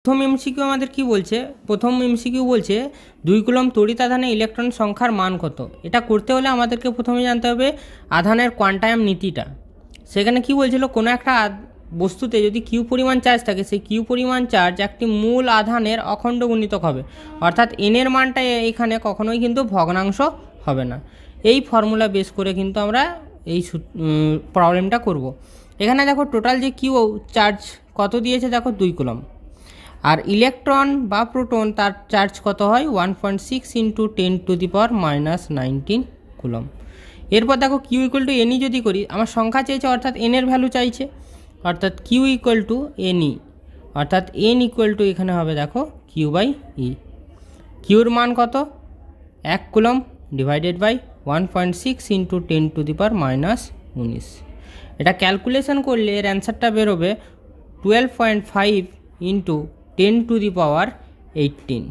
প্রথম এমসিকিউ আমাদের কি বলছে, প্রথম এমসিকিউ বলছে 2 কুলম্ব তড়িৎ আধানে ইলেকট্রন সংখ্যার মান কত। এটা করতে হলে আমাদেরকে প্রথমে জানতে হবে আধানের কোয়ান্টাম নীতিটা। সেখানে কি বলছিল, কোনো একটা বস্তুতে যদি কিউ পরিমাণ চার্জ থাকে, সেই কিউ পরিমাণ চার্জ একটি মূল আধানের অখণ্ড গুণিতক হবে, অর্থাৎ এনের মানটা এখানে কখনোই কিন্তু ভগ্নাংশ হবে না। এই ফর্মুলা বেস করে কিন্তু আমরা এই প্রবলেমটা করব। এখানে দেখো টোটাল যে কিউ চার্জ কত দিয়েছে, দেখো 2 কুলম্ব। আর ইলেকট্রন বা প্রোটন তার চার্জ কত হয় 1.6 × 10⁻⁻19 কুলম্ব। এরপর দেখো কিউ ইকুয়াল টু এনই যদি করি, আমার সংখ্যা চেয়েছে অর্থাৎ এনের ভ্যালু চাইছে, অর্থাৎ কিউ ইকুয়াল টু এনই, অর্থাৎ এন ইকুয়াল টু এখানে হবে দেখো কিউ/ই। কিউর মান কত 1 কুলম্ব ডিভাইডেড বাই 1.6 × 10⁻⁻19। এটা ক্যালকুলেশন করলে এর অ্যান্সারটা বেরোবে 12.5 × 10⁻18।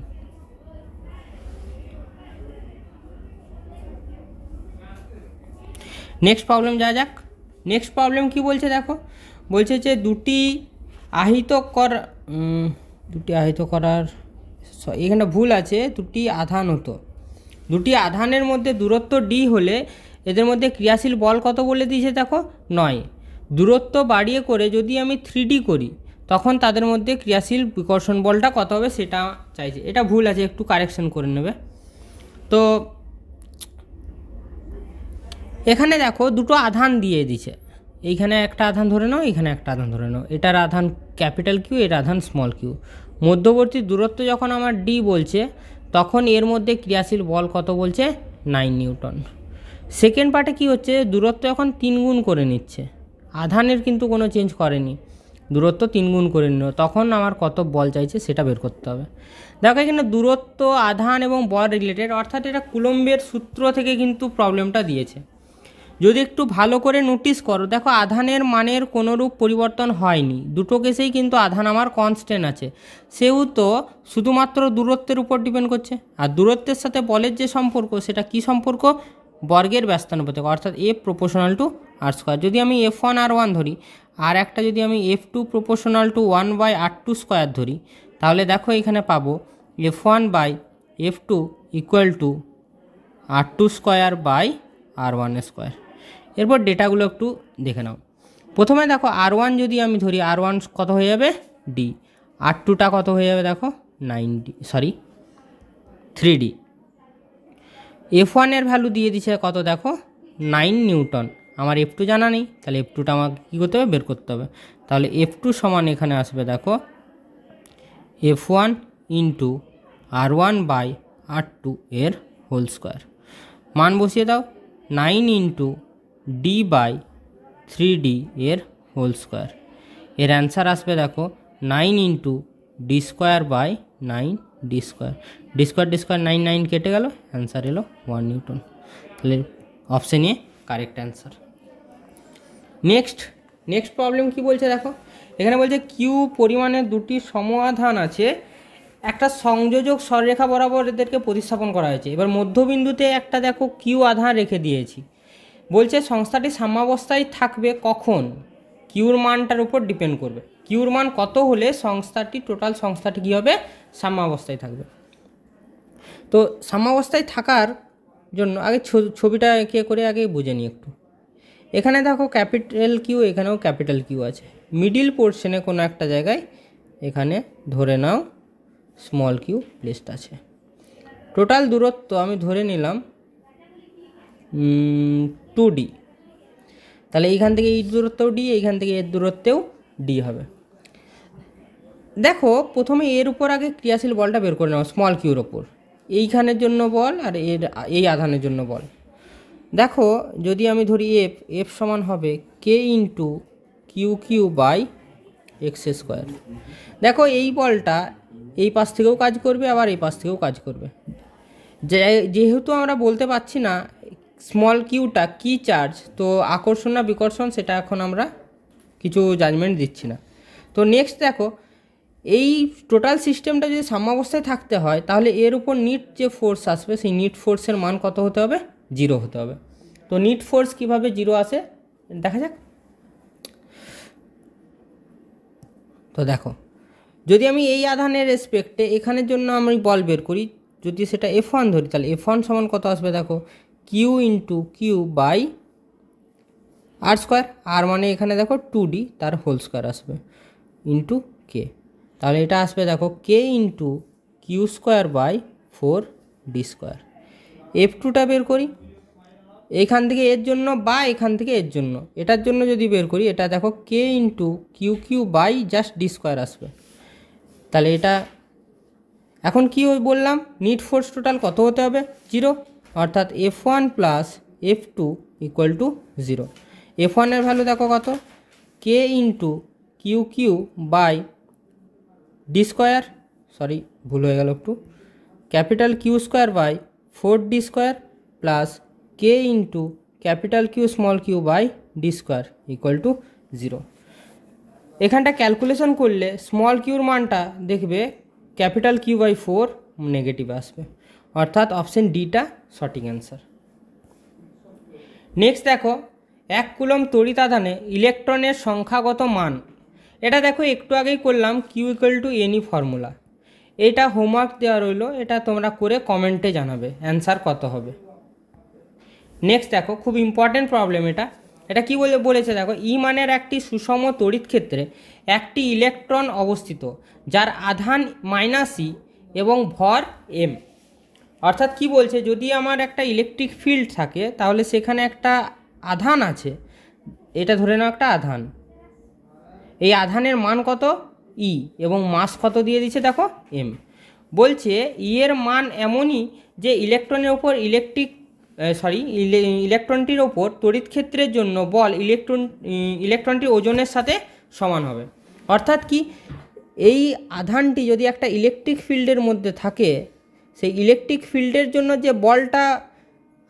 নেক্সট প্রবলেম যা যাক। নেক্সট প্রবলেম কি বলছে দেখো, বলছে যে দুটি আহিত করার এখানে ভুল আছে, দুটি আধান হতো, দুটি আধানের মধ্যে দূরত্ব ডি হলে এদের মধ্যে ক্রিয়াশীল বল কত বলে দিয়েছে দেখো 9। দূরত্ব বাড়িয়ে করে যদি আমি 3D করি তখন তাদের মধ্যে ক্রিয়াশীল বিকর্ষণ বলটা কত হবে সেটা চাইছে। এটা ভুল আছে, একটু কারেকশন করে নেবে। তো এখানে দেখো দুটো আধান দিয়ে দিছে, এইখানে একটা আধান ধরে নাও, এইখানে একটা আধান ধরে নাও, এটার আধান ক্যাপিটাল কিউ, এর আধান স্মল কিউ। মধ্যবর্তী দূরত্ব যখন আমার ডি বলছে তখন এর মধ্যে ক্রিয়াশীল বল কত বলছে 9 নিউটন। সেকেন্ড পার্টে কি হচ্ছে, দূরত্ব এখন 3 গুণ করে নিচ্ছে, আধানের কিন্তু কোনো চেঞ্জ করেনি, দূরত্ব 3 গুণ করে নিল, তখন আমার কত বল চাইছে সেটা বের করতে হবে। দেখো এখানে দূরত্ব, আধান এবং বল রিলেটেড, অর্থাৎ এটা কুলম্বের সূত্র থেকে কিন্তু প্রবলেমটা দিয়েছে। যদি একটু ভালো করে নোটিস করো, দেখো আধানের মানের কোনোরূপ পরিবর্তন হয়নি, দুটো কেসেই কিন্তু আধান আমার কনস্ট্যান্ট আছে, সেহেতু শুধুমাত্র দূরত্বের উপর ডিপেন্ড করছে। আর দূরত্বের সাথে বলের যে সম্পর্ক, সেটা কি সম্পর্ক, বর্গের ব্যস্তানুপাতিক, অর্থাৎ F = r²। যদি আমি F1r1 ধরি আর একটা যদি আমি F2 = 1/r2² ধরি, তাহলে দেখো এখানে পাবো F1/F2 = r2²/r1²। এরপর ডেটাগুলো একটু দেখে নাও। প্রথমে দেখো r1 যদি আমি ধরি, r1 কত হয়ে যাবে d, r2টা কত হয়ে যাবে দেখো 3d। F1 এর ভ্যালু দিয়ে দিচ্ছে কত দেখো 9 নিউটন। আমার F2 জানা নেই, তাহলে F2টা আমাকে কী করতে হবে, বের করতে হবে। তাহলে F2 সমান এখানে আসবে দেখো F1 × r1/r2 এর হোল স্কোয়ার। মান বসিয়ে দাও 9 × d/3d এর হোল স্কোয়ার। এর অ্যান্সার আসবে দেখো 9 × d²/9 d²। d² 9 9 কেটে গেল, অ্যান্সার এলো 1 নিউটন। তাহলে option A correct answer. Next problem কি বলছে দেখো, এখানে বলছে কিউ পরিমাণের দুটি সমাধান আছে, একটা সংযোজক সরলরেখা বরাবর এদেরকে প্রতিস্থাপন করা হয়েছে। এবার মধ্যবিন্দুতে একটা দেখো কিউ আধান রেখে দিয়েছি, বলছে সংস্থাটি সাম্যাবস্থায় থাকবে কখন, কিউর মানটার উপর ডিপেন্ড করবে, কিউর মান কত হলে টোটাল সংস্থাটি কী হবে, সাম্যাবস্থায় থাকবে। তো সাম্যাবস্থায় থাকার জন্য আগে ছবিটা এঁকে করে আগে বুঝে নিই একটু। এখানে দেখো ক্যাপিটাল কিউ, এখানেও ক্যাপিটাল কিউ আছে, মিডিল পোর্শনে কোনো একটা জায়গায় এখানে ধরে নাও স্মল কিউ প্লেসড আছে। টোটাল দূরত্ব আমি ধরে নিলাম 2d, তাহলে এইখান থেকে এই দূরত্বও d, এইখান থেকে এর দূরত্বেও d হবে। দেখো প্রথমে এর উপর আগে ক্রিয়াশীল বলটা বের করে নাও, স্মল কিউর ওপর, এইখানের জন্য বল আর এই আধানের জন্য বল। দেখো যদি আমি ধরি F সমান হবে k × q3/x²। দেখো এই বলটা এই পাশ থেকেও কাজ করবে, আবার এই পাশ থেকেও কাজ করবে। যেহেতু আমরা বলতে পারছি না স্মল কিউটা কি চার্জ, তো আকর্ষণ না বিকর্ষণ সেটা এখন আমরা কিছু জাজমেন্ট দিচ্ছি না। তো নেক্সট দেখো এই টোটাল সিস্টেমটা যদি সাম্যাবস্থায় থাকতে হয়, তাহলে এর উপর নিট যে ফোর্স আসবে, সেই নিট ফোর্সের মান কত হতে হবে, 0 হতে হবে। তো নিট ফোর্স কীভাবে 0 আসে দেখা যাক। তো দেখো যদি আমি এই আধানের রেসপেক্টে এখানের জন্য আমি বল বের করি, যদি সেটা F1 ধরি, তাহলে F1 সমান কত আসবে দেখো, Q into Q by R square, আর মানে এখানে দেখো 2D তার হোল স্কোয়ার আসবে ইন্টু কে, তাহলে এটা আসবে দেখো K into Q square by 4D square. F2টা বের করি এইখান থেকে এর জন্য বা এখান থেকে এর জন্য, এটার জন্য যদি বের করি এটা দেখো K into Q Q by just D square আসবে। তাহলে এটা এখন কি বললাম, নিট ফোর্স টোটাল কত হতে হবে, 0, অর্থাৎ F1 plus F2 equal to 0। F1 এর ভ্যালু দেখো কত, K into Q Q by D square, sorry ভুল হয়ে গেল একটু, capital Q square by 4D square plus K into capital Q small Q by D square equal to 0। এখানটা calculation করলে small কিউর মানটা দেখবে ক্যাপিটাল কিউ বাই 4 নেগেটিভ আসবে, অর্থাৎ অপশন ডিটা সঠিক অ্যান্সার। নেক্সট দেখো 1 কুলম্ব তড়িৎ আধানে ইলেকট্রনের সংখ্যাগত মান, এটা দেখো একটু আগেই করলাম Q equal to any formula, এটা হোমওয়ার্ক দেওয়া রইল, এটা তোমরা করে কমেন্টে জানাবে অ্যান্সার কত হবে। নেক্সট দেখো খুব ইম্পর্টেন্ট প্রবলেম, এটা কি বলেছে দেখো, ই মানের একটি সুষম তড়িৎ ক্ষেত্রে একটি ইলেকট্রন অবস্থিত যার আধান -ই এবং ভর m, অর্থাৎ কি বলছে, যদি আমার একটা ইলেকট্রিক ফিল্ড থাকে তাহলে সেখানে একটা আধান আছে, এটা ধরে নাও একটা আধান, এই আধানের মান কত ই এবং মাস কত দিয়ে দিচ্ছে দেখো m, বলছে ই এর মান এমনই যে ইলেকট্রনের ওপর ইলেকট্রনটির ওপর তড়িৎ ক্ষেত্রের জন্য বল ইলেকট্রনটির ওজনের সাথে সমান হবে। অর্থাৎ কি, এই আধানটি যদি একটা ইলেকট্রিক ফিল্ডের মধ্যে থাকে, সেই ইলেকট্রিক ফিল্ডের জন্য যে বলটা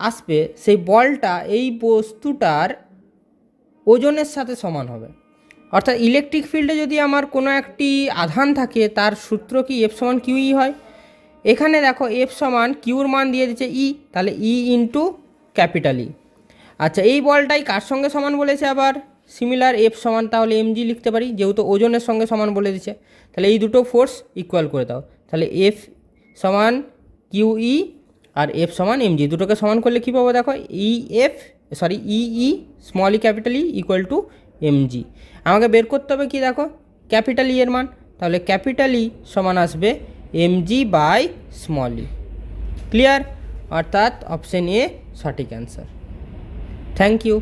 আসবে সেই বলটা এই বস্তুটার ওজনের সাথে সমান হবে। অর্থাৎ ইলেকট্রিক ফিল্ডে যদি আমার কোনো একটি আধান থাকে তার সূত্র কি এফ সমান কিউই হয়। এখানে দেখো এফ সমান কিউর মান দিয়ে দিচ্ছে ই, তাহলে ই ইন্টু ক্যাপিটাল ই। আচ্ছা, এই বলটাই কার সঙ্গে সমান বলেছে আবার সিমিলার, এফ সমান তাহলে এমজি লিখতে পারি, যেহেতু ওজনের সঙ্গে সমান বলে দিচ্ছে, তাহলে এই দুটো ফোর্স ইকুয়াল করে দাও, তাহলে এফ সমান কিউ ই আর এফ সমান এমজি, দুটোকে সমান করলে কী পাবো দেখো, E small E capital E equal to MG. আমাকে বের করতে হবে কি দেখো, ক্যাপিটাল ই এর মান, তাহলে ক্যাপিটাল ই সমান আসবে MG by small E. Clear? অর্থাৎ অপশন এ সঠিক অ্যান্সার। Thank you.